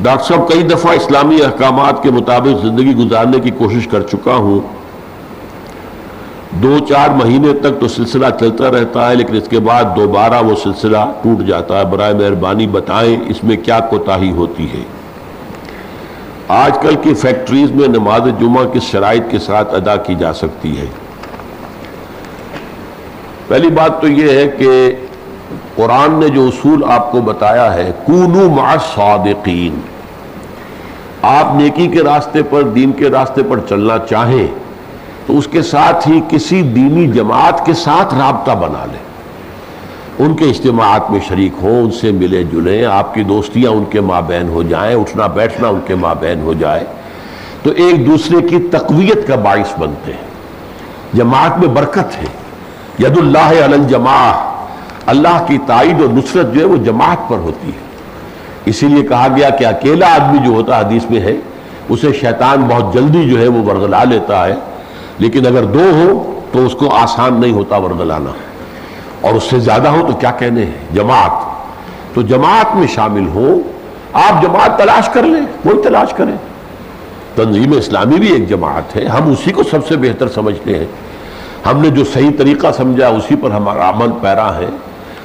Doctor صاحب کئی دفعہ اسلامی احکامات کے مطابق زندگی گزارنے کی کوشش کر چکا ہوں، 2-4 مہینے تک تو سلسلہ چلتا رہتا ہے، لیکن اس کے بعد دوبارہ وہ سلسلہ ٹوٹ جاتا ہے۔ برائے مہربانی بتائیں اس میں کیا کوتاہی ہوتی ہے؟ آج کل کی فیکٹریز میں نماز جمعہ کس شرائط کے ساتھ ادا کی جا سکتی ہے؟ پہلی بات تو یہ ہے کہ قرآن نے جو اصول آپ کو بتایا ہے، کونوا مع الصادقین، آپ نیکی کے راستے پر، دین کے راستے پر چلنا چاہیں تو اس کے ساتھ ہی کسی دینی جماعت کے ساتھ رابطہ بنا لیں، ان کے اجتماعات میں شریک ہوں، ان سے ملے جلیں، آپ کی دوستیاں ان کے مابین ہو جائیں، اٹھنا بیٹھنا ان کے مابین ہو جائے تو ایک دوسرے کی تقویت کا باعث بنتے ہیں۔ جماعت میں برکت ہے، ید اللہ علی الجماع، اللہ کی تائید اور نصرت جو ہے وہ جماعت پر ہوتی ہے۔ اسی لیے کہا گیا کہ اکیلا آدمی جو ہوتا حدیث میں ہے اسے شیطان بہت جلدی جو ہے وہ ورغلا لیتا ہے، لیکن اگر 2 ہو تو اس کو آسان نہیں ہوتا ورغلانا، اور اس سے زیادہ ہو تو کیا کہنے ہیں، جماعت۔ تو جماعت میں شامل ہو، آپ جماعت تلاش کر لیں، وہی تلاش کریں۔ تنظیم اسلامی بھی ایک جماعت ہے، ہم اسی کو سب سے بہتر سمجھتے ہیں، ہم نے جو صحیح طریقہ سمجھا اسی پر ہمارا عمل پیرا ہے،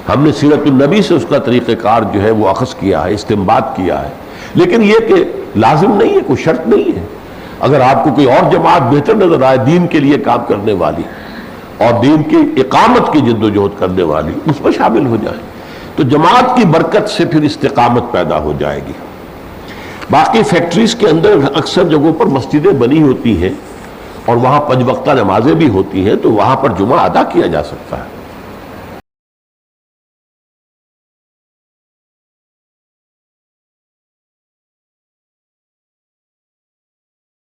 ہم نے سیرت النبی سے اس کا طریقہ کار جو ہے وہ اخذ کیا ہے، استنباط کیا ہے، لیکن یہ کہ لازم نہیں ہے، کوئی شرط نہیں ہے۔ اگر آپ کو کوئی اور جماعت بہتر نظر آئے دین کے لیے کام کرنے والی اور دین کی اقامت کی جد و جہد کرنے والی، اس پر شامل ہو جائیں تو جماعت کی برکت سے پھر استقامت پیدا ہو جائے گی۔ باقی فیکٹریز کے اندر اکثر جگہوں پر مسجدیں بنی ہوتی ہیں اور وہاں 5 وقتہ نمازیں بھی ہوتی ہیں، تو وہاں پر جمعہ ادا کیا جا سکتا ہے۔